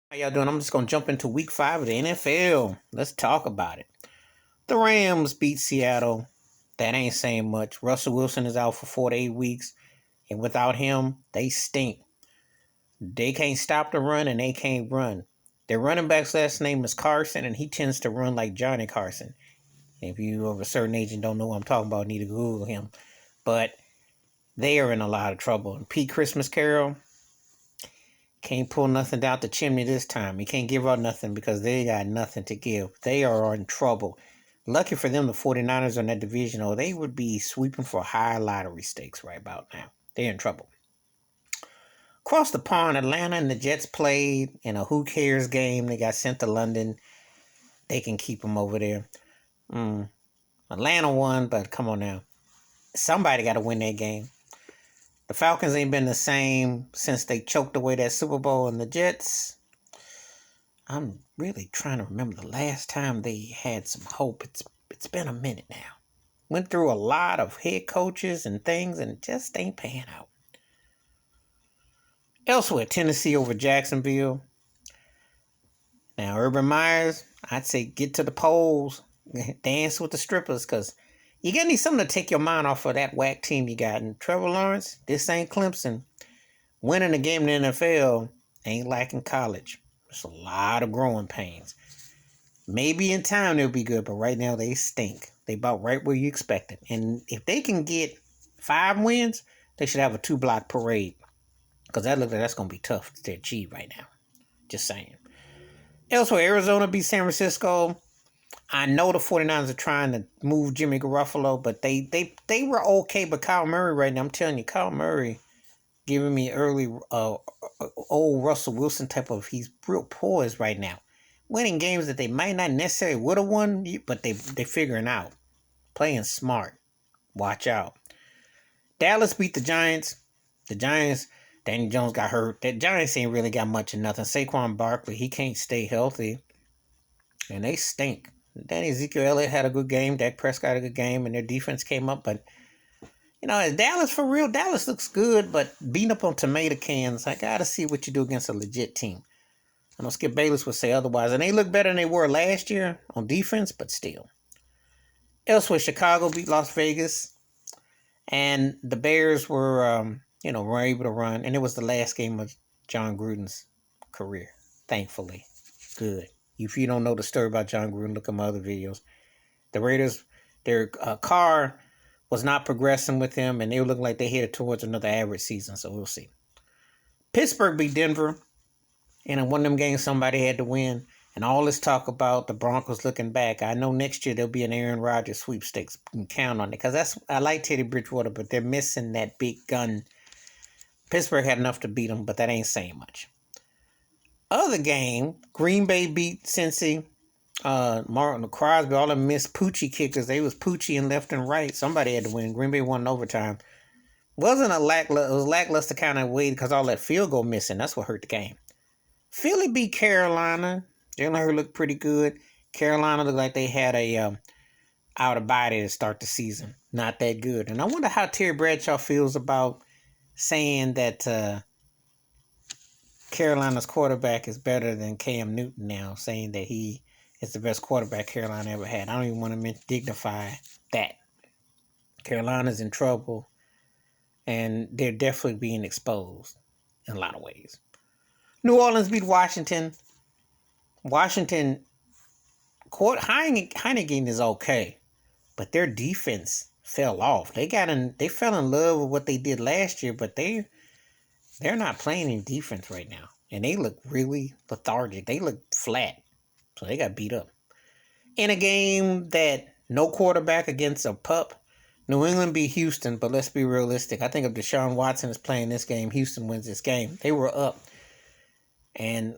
How y'all doing? I'm just gonna jump into week 5 of the NFL. Let's talk about it. The Rams beat Seattle. That ain't saying much. Russell Wilson is out for 4 to 8 weeks, and without him, they stink. They can't stop the run, and they can't run. Their running back's last name is Carson, and he tends to run like Johnny Carson. If you of a certain age and don't know what I'm talking about, need to Google him. But they are in a lot of trouble. And Pete Christmas Carroll can't pull nothing down the chimney this time. He can't give out nothing because they got nothing to give. They are in trouble. Lucky for them, the 49ers are in that division, or they would be sweeping for high lottery stakes right about now. They're in trouble. Across the pond, Atlanta and the Jets played in a who cares game. They got sent to London. They can keep them over there. Atlanta won, but come on now. Somebody got to win that game. The Falcons ain't been the same since they choked away that Super Bowl, and the Jets, I'm really trying to remember the last time they had some hope. It's been a minute now. Went through a lot of head coaches and things and just ain't paying out. Elsewhere, Tennessee over Jacksonville. Now, Urban Myers, I'd say get to the polls, dance with the strippers, because you're going to need something to take your mind off of that whack team you got. And Trevor Lawrence, this ain't Clemson. Winning a game in the NFL ain't like in college. There's a lot of growing pains. Maybe in time they'll be good, but right now they stink. They about right where you expect it. And if they can get 5 wins, they should have a 2-block parade. Because that looks like that's going to be tough to achieve right now. Just saying. Elsewhere, Arizona beat San Francisco. I know the 49ers are trying to move Jimmy Garoppolo, but they were okay. But Kyle Murray right now, I'm telling you, Kyle Murray giving me early old Russell Wilson type of, he's real poised right now. Winning games that they might not necessarily would have won, but they figuring out. Playing smart. Watch out. Dallas beat the Giants. The Giants, Danny Jones got hurt. The Giants ain't really got much of nothing. Saquon Barkley, he can't stay healthy. And they stink. Danny Ezekiel Elliott had a good game. Dak Prescott had a good game, and their defense came up. But, is Dallas for real? Dallas looks good, but beating up on tomato cans, I got to see what you do against a legit team. I know Skip Bayless would say otherwise. And they look better than they were last year on defense, but still. Elsewhere, Chicago beat Las Vegas. And the Bears were able to run. And it was the last game of John Gruden's career, thankfully. Good. If you don't know the story about John Gruden, look at my other videos. The Raiders, their car was not progressing with him, and they were looking like they headed towards another average season, so we'll see. Pittsburgh beat Denver, and in one of them games somebody had to win. And all this talk about the Broncos looking back, I know next year there'll be an Aaron Rodgers sweepstakes. You can count on it, because I like Teddy Bridgewater, but they're missing that big gun. Pittsburgh had enough to beat them, but that ain't saying much. Other game, Green Bay beat Cincy. Martin Crosby, all them missed Poochie kickers. They was Poochie and left and right. Somebody had to win. Green Bay won in overtime. It was lackluster kind of way because all that field goal missing. That's what hurt the game. Philly beat Carolina. Jalen Hurts looked pretty good. Carolina looked like they had a out of body to start the season. Not that good. And I wonder how Terry Bradshaw feels about saying that Carolina's quarterback is better than Cam Newton now, saying that he is the best quarterback Carolina ever had. I don't even want to dignify that. Carolina's in trouble, and they're definitely being exposed in a lot of ways. New Orleans beat Washington. Washington, Heineken is okay, but their defense fell off. They fell in love with what they did last year, but they're not playing in defense right now. And they look really lethargic. They look flat. So they got beat up. In a game that no quarterback against a pup, New England beat Houston, but let's be realistic. I think if Deshaun Watson is playing this game, Houston wins this game. They were up. And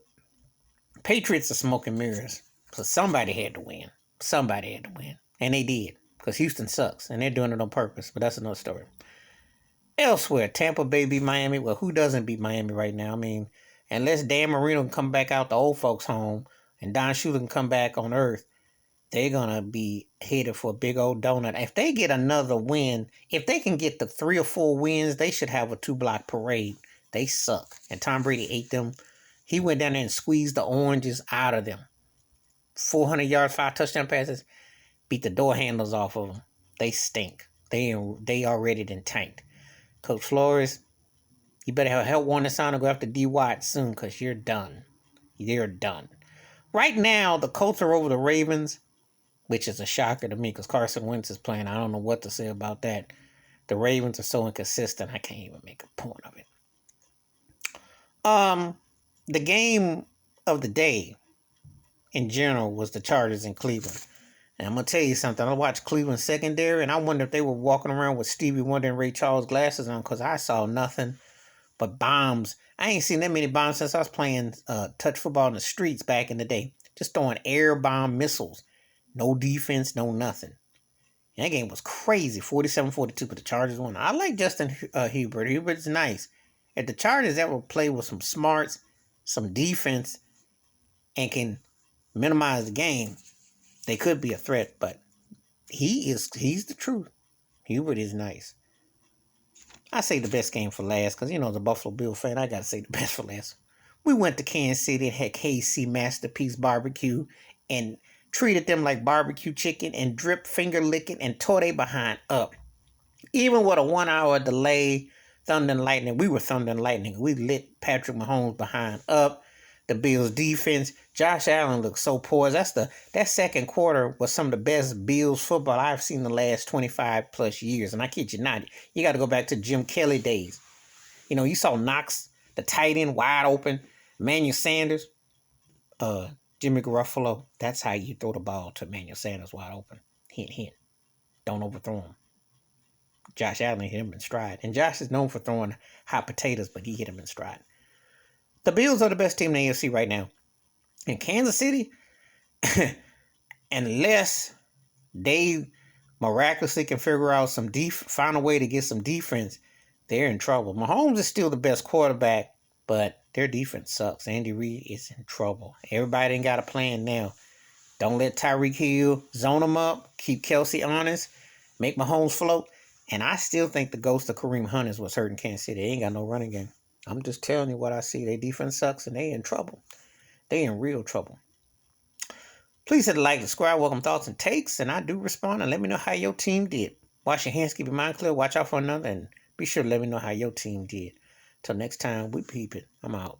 Patriots are smoking mirrors. So somebody had to win. Somebody had to win. And they did. Because Houston sucks. And they're doing it on purpose. But that's another story. Elsewhere, Tampa Bay beat Miami. Well, who doesn't beat Miami right now? I mean, unless Dan Marino can come back out the old folks' home and Don Shula can come back on earth, they're going to be headed for a big old donut. If they get another win, if they can get the 3 or 4 wins, they should have a 2-block parade. They suck. And Tom Brady ate them. He went down there and squeezed the oranges out of them. 400 yards, 5 touchdown passes. Beat the door handles off of them. They stink. They already done tanked. Coach Flores, you better have help warning sign to go after D. Watt soon, because you're done. You're done. Right now, the Colts are over the Ravens, which is a shocker to me because Carson Wentz is playing. I don't know what to say about that. The Ravens are so inconsistent, I can't even make a point of it. The game of the day in general was the Chargers in Cleveland. And I'm going to tell you something. I watched Cleveland secondary, and I wonder if they were walking around with Stevie Wonder and Ray Charles glasses on, because I saw nothing but bombs. I ain't seen that many bombs since I was playing touch football in the streets back in the day. Just throwing air bomb missiles. No defense, no nothing. And that game was crazy. 47-42, but the Chargers won. I like Justin Herbert. Herbert's nice. If the Chargers ever play with some smarts, some defense, and can minimize the game, they could be a threat, but he's the truth. Hubert is nice. I say the best game for last, because, as a Buffalo Bill fan, I got to say the best for last. We went to Kansas City and had KC Masterpiece Barbecue and treated them like barbecue chicken and dripped finger licking and tore they behind up. Even with a 1 hour delay, Thunder and Lightning, we were Thunder and Lightning. We lit Patrick Mahomes behind up. The Bills defense, Josh Allen looked so poised. That second quarter was some of the best Bills football I've seen in the last 25 plus years. And I kid you not, you got to go back to Jim Kelly days. You saw Knox, the tight end, wide open. Emmanuel Sanders, Jimmy Garoppolo. That's how you throw the ball to Emmanuel Sanders wide open. Hint. Don't overthrow him. Josh Allen hit him in stride. And Josh is known for throwing hot potatoes, but he hit him in stride. The Bills are the best team in the AFC right now. In Kansas City, unless they miraculously can figure out find a way to get some defense, they're in trouble. Mahomes is still the best quarterback, but their defense sucks. Andy Reid is in trouble. Everybody ain't got a plan now. Don't let Tyreek Hill zone him up. Keep Kelsey honest. Make Mahomes float. And I still think the ghost of Kareem Hunt is what's hurting Kansas City. They ain't got no running game. I'm just telling you what I see. Their defense sucks and they in trouble. They in real trouble. Please hit the like, subscribe, welcome thoughts and takes. And I do respond, and let me know how your team did. Wash your hands, keep your mind clear, watch out for another, and be sure to let me know how your team did. Till next time, we peep it. I'm out.